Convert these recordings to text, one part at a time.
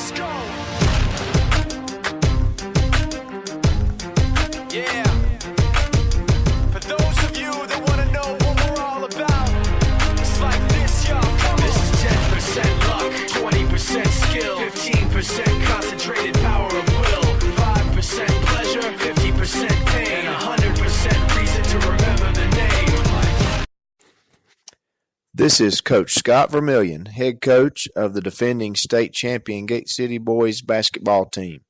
Let's go. Yeah. For those of you that want to know what we're all about, it's like this, y'all. Come on. This is 10% luck, 20% skill, 15% concentrated power of will, 5% pleasure, 50% pain, and 100% reason to remember the name. This is Coach Scott Vermillion, head coach of the defending state champion Gate City Boys basketball team,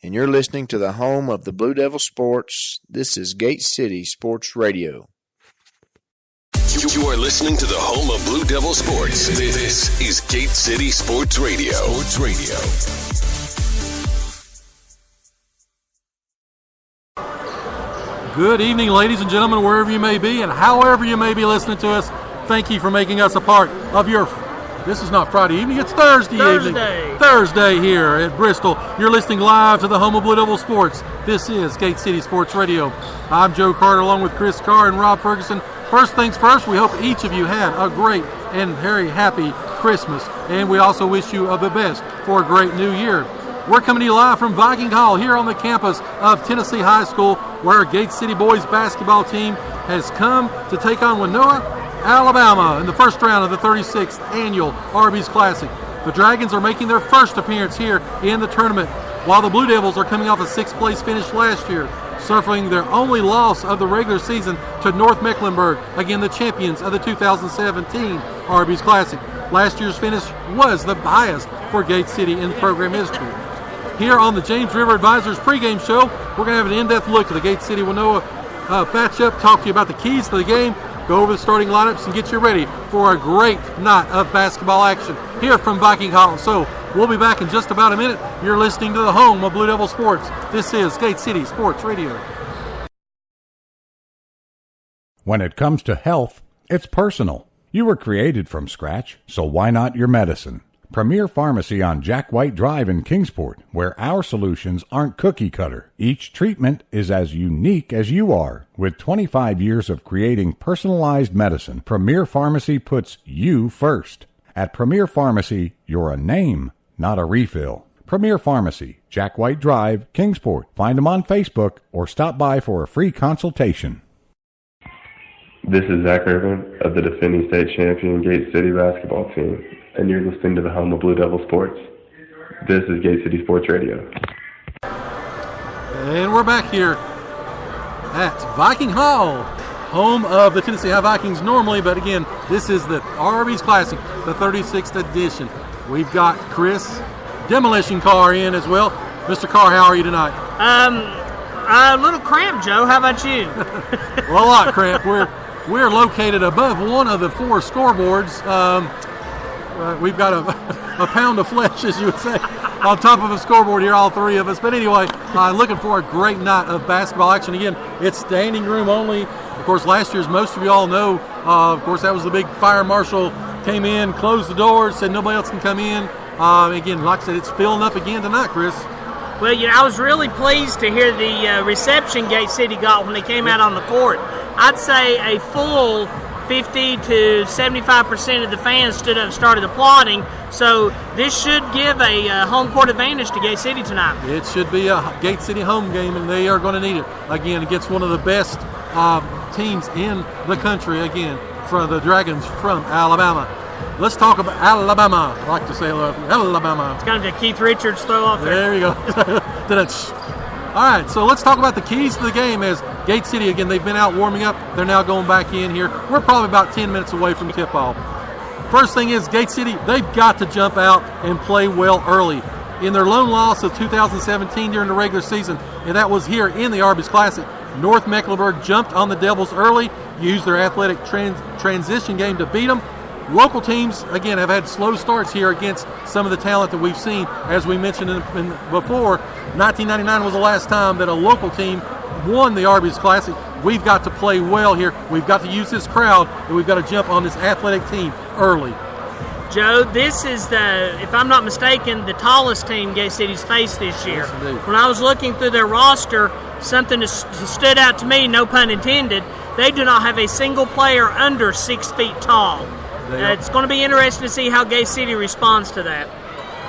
and you're listening to the home of the Blue Devil Sports. This is Gate City Sports Radio. You are listening to the home of Blue Devil Sports. This is Gate City Sports Radio. Sports Radio. Good evening, ladies and gentlemen, wherever you may be and however you may be listening to us. Thank you for making us a part of your, this is not Friday evening, it's Thursday evening. Thursday here at Bristol. You're listening live to the home of Blue Devil Sports. This is Gate City Sports Radio. I'm Joe Carter along with Chris Carr and Rob Ferguson. First things first, we hope each of you had a great and very happy Christmas. And we also wish you the best for a great new year. We're coming to you live from Viking Hall here on the campus of Tennessee High School, where our Gate City Boys basketball team has come to take on Wenonah, Alabama in the first round of the 36th annual Arby's Classic. The Dragons are making their first appearance here in the tournament, while the Blue Devils are coming off a sixth place finish last year, suffering their only loss of the regular season to North Mecklenburg, again the champions of the 2017 Arby's Classic. Last year's finish was the highest for Gate City in program history. Here on the James River Advisors pregame show, we're going to have an in-depth look at the Gate City Wenonah matchup, talk to you about the keys to the game, go over the starting lineups, and get you ready for a great night of basketball action here from Viking Hall. So we'll be back in just about a minute. You're listening to the home of Blue Devil Sports. This is Gate City Sports Radio. When it comes to health, it's personal. You were created from scratch, so why not your medicine? Premier Pharmacy on Jack White Drive in Kingsport, where our solutions aren't cookie cutter. Each treatment is as unique as you are. With 25 years of creating personalized medicine, Premier Pharmacy puts you first. At Premier Pharmacy, you're a name, not a refill. Premier Pharmacy, Jack White Drive, Kingsport. Find them on Facebook or stop by for a free consultation. This is Zach Irvin of the defending state champion Gate City basketball team, and you're listening to the home of Blue Devil Sports. This is Gate City Sports Radio. And we're back here at Viking Hall, home of the Tennessee High Vikings normally, but again, this is the Arby's Classic, the 36th edition. We've got Chris Demolition Carr in as well. Mr. Carr, how are you tonight? A little cramped, Joe. How about you? Well, a lot cramped. We're located above one of the four scoreboards. We've got a pound of flesh, as you would say, on top of a scoreboard here, all three of us. But anyway, looking for a great night of basketball action. Again, it's standing room only. Of course, last year, as most of you all know, of course, that was the big fire marshal came in, closed the doors, said nobody else can come in. Again, like I said, it's filling up again tonight, Chris. Well, I was really pleased to hear the reception Gate City got when they came out on the court. I'd say a full 50 to 75% of the fans stood up and started applauding. So this should give a home court advantage to Gate City tonight. It should be a Gate City home game, and they are going to need it. Again, against one of the best teams in the country, again, from the Dragons from Alabama. Let's talk about Alabama. I like to say Alabama. It's kind of a Keith Richards throw off there. There you go. All right, so let's talk about the keys to the game. As Gate City, again, they've been out warming up. They're now going back in here. We're probably about 10 minutes away from tip-off. First thing is, Gate City, they've got to jump out and play well early. In their lone loss of 2017 during the regular season, and that was here in the Arby's Classic, North Mecklenburg jumped on the Devils early, used their athletic transition game to beat them. Local teams, again, have had slow starts here against some of the talent that we've seen. As we mentioned before, 1999 was the last time that a local team won the Arby's Classic. We've got to play well here. We've got to use this crowd, and we've got to jump on this athletic team early. Joe, this is if I'm not mistaken, the tallest team Gate City's faced this year. Yes, when I was looking through their roster, something that stood out to me, no pun intended, they do not have a single player under 6 feet tall. It's going to be interesting to see how Gate City responds to that.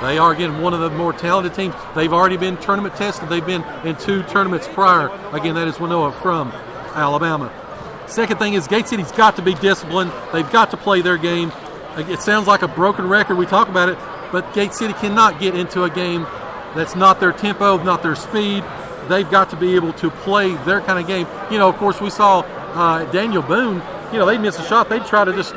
They are, again, one of the more talented teams. They've already been tournament tested. They've been in 2 tournaments prior. Again, that is Wenonah from Alabama. Second thing is Gate City's got to be disciplined. They've got to play their game. It sounds like a broken record. We talk about it, but Gate City cannot get into a game that's not their tempo, not their speed. They've got to be able to play their kind of game. Of course, we saw Daniel Boone. They missed a shot. They'd try to just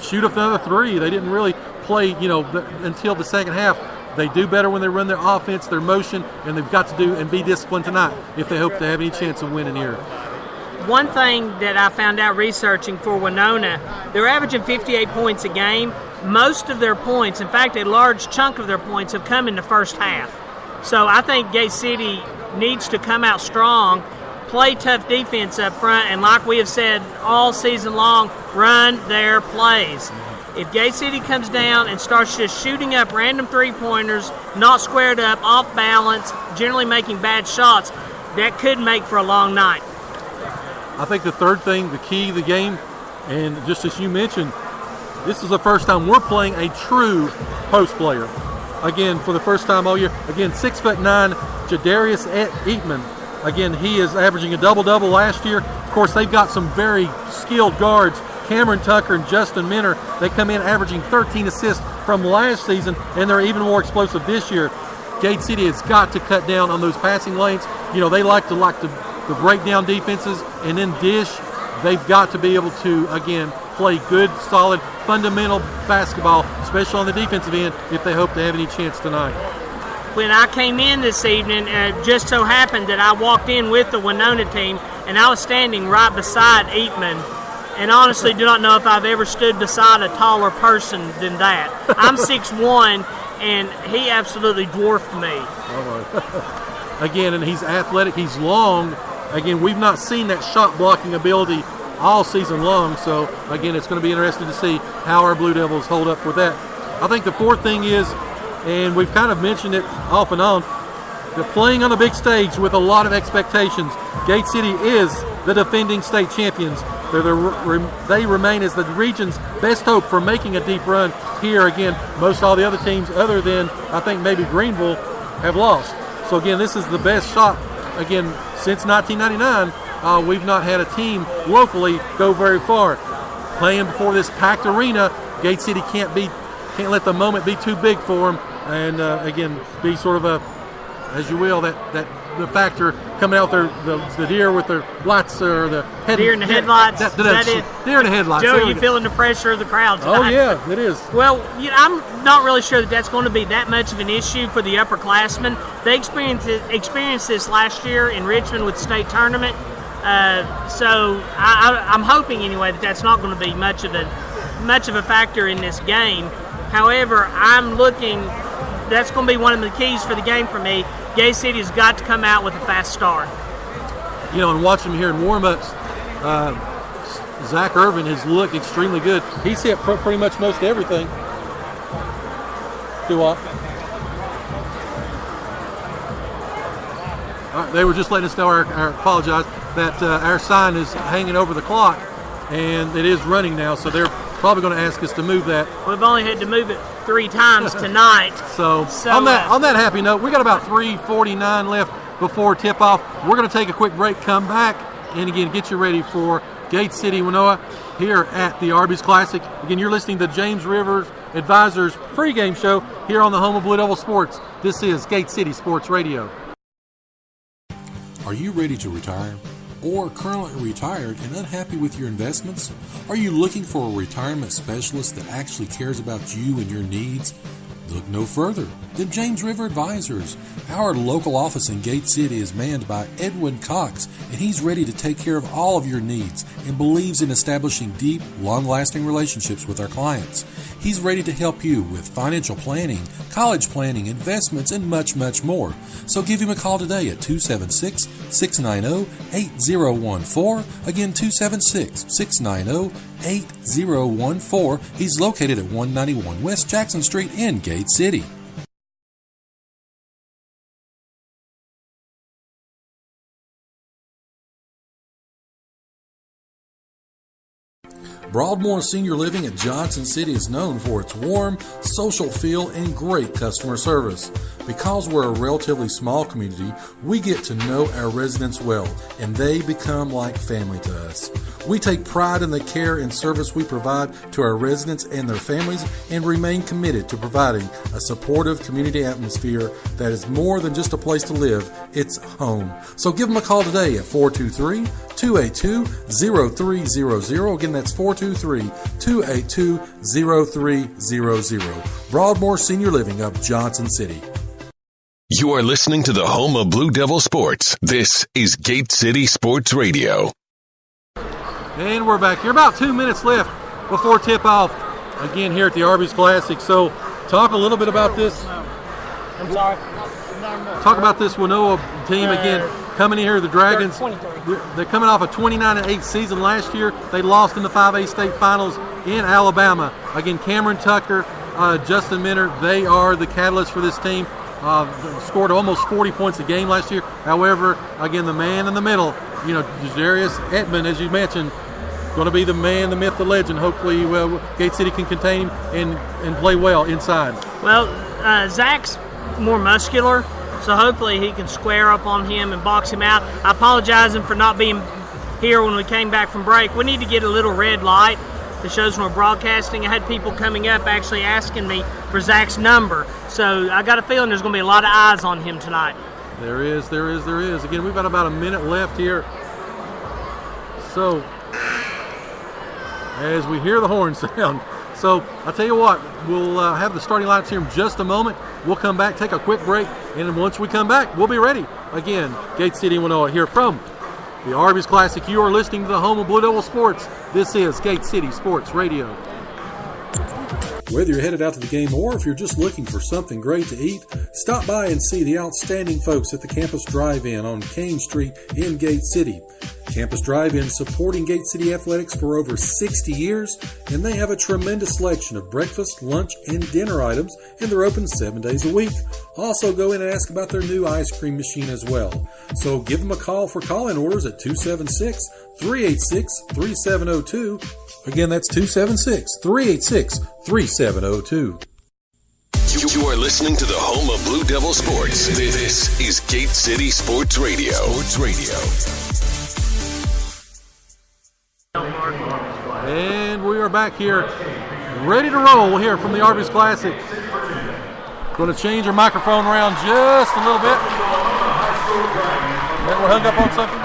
shoot another 3. They didn't really play, until the second half. They do better when they run their offense, their motion, and they've got to do and be disciplined tonight if they hope to have any chance of winning here. One thing that I found out researching for Wenonah, they're averaging 58 points a game. Most of their points, in fact, a large chunk of their points have come in the first half. So I think Gate City needs to come out strong, play tough defense up front, and like we have said all season long, run their plays. If Gate City comes down and starts just shooting up random three-pointers, not squared up, off balance, generally making bad shots, that could make for a long night. I think the third thing, the key to the game, and just as you mentioned, this is the first time we're playing a true post player. Again, for the first time all year. Again, 6'9", Jadarius Eatman. Again, he is averaging a double-double last year. Of course, they've got some very skilled guards. Cameron Tucker and Justin Minner, they come in averaging 13 assists from last season, and they're even more explosive this year. Gate City has got to cut down on those passing lanes. They like to break down defenses and then dish. They've got to be able to, again, play good, solid, fundamental basketball, especially on the defensive end, if they hope to have any chance tonight. When I came in this evening, it just so happened that I walked in with the Wenonah team, and I was standing right beside Eatman, and honestly do not know if I've ever stood beside a taller person than that. I'm 6'1", and he absolutely dwarfed me. Again, and he's athletic, he's long. Again, we've not seen that shot blocking ability all season long, so again, it's going to be interesting to see how our Blue Devils hold up with that. I think the fourth thing is, and we've kind of mentioned it off and on, they're playing on a big stage with a lot of expectations. Gate City is the defending state champions. They remain as the region's best hope for making a deep run here. Again, most all the other teams, other than I think maybe Greenville, have lost. So again, this is the best shot. Again, since 1999, we've not had a team locally go very far. Playing before this packed arena, Gate City can't let the moment be too big for them, and again, be sort of as you will, the factor coming out there, the deer with their lights or the deer in the headlights. That is deer in the headlights. Joe, are you feeling the pressure of the crowd tonight? Oh yeah, it is. Well, I'm not really sure that's going to be that much of an issue for the upperclassmen. They experienced this last year in Richmond with the state tournament, so I'm hoping anyway that that's not going to be much of a factor in this game. However, I'm looking. That's going to be one of the keys for the game for me. Gate City has got to come out with a fast start. And watching him here in warm-ups, Zach Irvin has looked extremely good. He's hit pretty much most everything. Do what? All right, they were just letting us know, I apologize, that our sign is hanging over the clock, and it is running now, so they're probably going to ask us to move that. We've only had to move it 3 times tonight. So on that happy note, we got about 3:49 left before tip-off. We're going to take a quick break, come back, and again, get you ready for Gate City, Wenonah, here at the Arby's Classic. Again, you're listening to James Rivers Advisors pregame show here on the home of Blue Devil Sports. This is Gate City Sports Radio. Are you ready to retire? Or currently retired and unhappy with your investments? Are you looking for a retirement specialist that actually cares about you and your needs? Look no further than James River Advisors. Our local office in Gate City is manned by Edwin Cox, and he's ready to take care of all of your needs and believes in establishing deep, long-lasting relationships with our clients. He's ready to help you with financial planning, college planning, investments, and much, much more. So give him a call today at 276-690-8014. Again, 276-690-8014. He's located at 191 West Jackson Street in Gate City. Broadmoor Senior Living at Johnson City is known for its warm, social feel and great customer service. Because we're a relatively small community, we get to know our residents well, and they become like family to us. We take pride in the care and service we provide to our residents and their families and remain committed to providing a supportive community atmosphere that is more than just a place to live, it's home. So give them a call today at 423-282-0300. Again, that's 423-282-0300. Broadmoor Senior Living of Johnson City. You are listening to the home of Blue Devil Sports. This is Gate City Sports Radio. And we're back here. About 2 minutes left before tip-off again here at the Arby's Classic. So talk a little bit about this. I'm sorry. Talk about this Wenonah team again coming in here. The Dragons, they're coming off a 29-8 season last year. They lost in the 5A state finals in Alabama. Again, Cameron Tucker, Justin Minner, they are the catalyst for this team. Scored almost 40 points a game last year. However, again, the man in the middle, Darius Edmond, as you mentioned, going to be the man, the myth, the legend. Hopefully, Gate City can contain him and play well inside. Well, Zach's more muscular, so hopefully he can square up on him and box him out. I apologize for not being here when we came back from break. We need to get a little red light that shows when we're broadcasting. I had people coming up actually asking me for Zach's number, so I got a feeling there's going to be a lot of eyes on him tonight. There is. Again, we've got about a minute left here. So, as we hear the horn sound, so I'll tell you what, we'll have the starting lineups here in just a moment. We'll come back, take a quick break, and then once we come back, we'll be ready. Again, Gate City, Wenonah, here from the Arby's Classic. You are listening to the home of Blue Devil Sports. This is Gate City Sports Radio. Whether you're headed out to the game or if you're just looking for something great to eat, stop by and see the outstanding folks at the Campus Drive-In on Kane Street in Gate City. Campus Drive-In supporting Gate City Athletics for over 60 years, and they have a tremendous selection of breakfast, lunch, and dinner items, and they're open 7 days a week. Also go in and ask about their new ice cream machine as well. So give them a call for call-in orders at 276-386-3702. Again, that's 276-386-3702. You are listening to the home of Blue Devil Sports. This is Gate City Sports Radio. And we are back here, ready to roll here from the Arby's Classic. Going to change our microphone around just a little bit. We're hung up on something.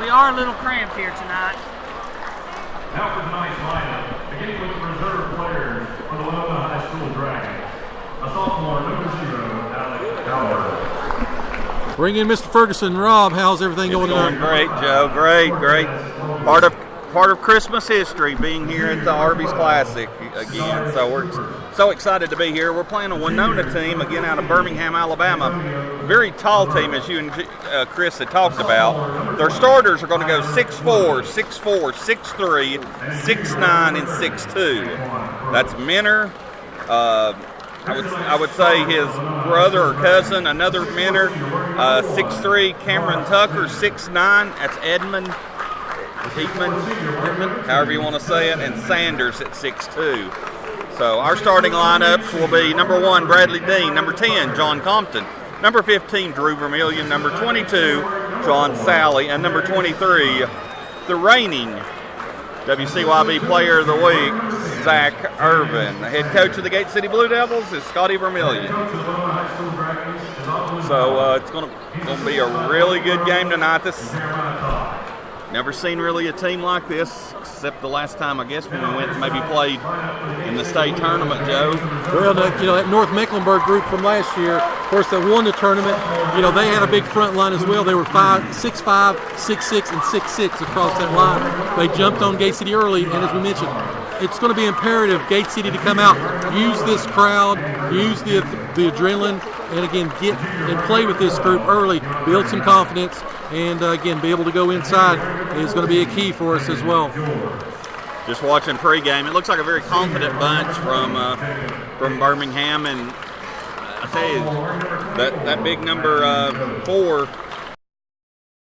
We are a little cramped here tonight. Now for tonight's lineup, beginning with the reserve players for the Wenonah High School Dragons. A sophomore, number 0, Alex Howard. Bring in Mr. Ferguson. Rob, how's everything going on? Great, Joe. Great. Part of Christmas history being here at the Arby's Classic again. So we're so excited to be here. We're playing a Wenonah team again out of Birmingham, Alabama. Very tall team, as you and Chris had talked about. Their starters are going to go 6'4", 6'4", 6'3", 6'9", and 6'2". That's Minner. I would say his brother or cousin, another Minner, 6'3", Cameron Tucker, 6'9", that's Edmund, however you want to say it, and Sanders at 6'2". So our starting lineups will be number 1, Bradley Dean, number 10, John Compton, number 15, Drew Vermillion, number 22, John Sally, and number 23, the reigning WCYB Player of the Week, Zach Irvin. The head coach of the Gate City Blue Devils is Scotty Vermillion. So it's going to be a really good game tonight. Never seen really a team like this, except the last time, I guess, when we went and maybe played in the state tournament, Joe. Well, that North Mecklenburg group from last year, of course, they won the tournament. They had a big front line as well. They were 6'5", 6'6", and 6'6" across that line. They jumped on Gate City early, and as we mentioned, it's going to be imperative Gate City to come out, use this crowd, use the adrenaline, and again, get and play with this group early, build some confidence, and again, be able to go inside is going to be a key for us as well. Just watching pregame, it looks like a very confident bunch from Birmingham, and I tell you, that big number 4,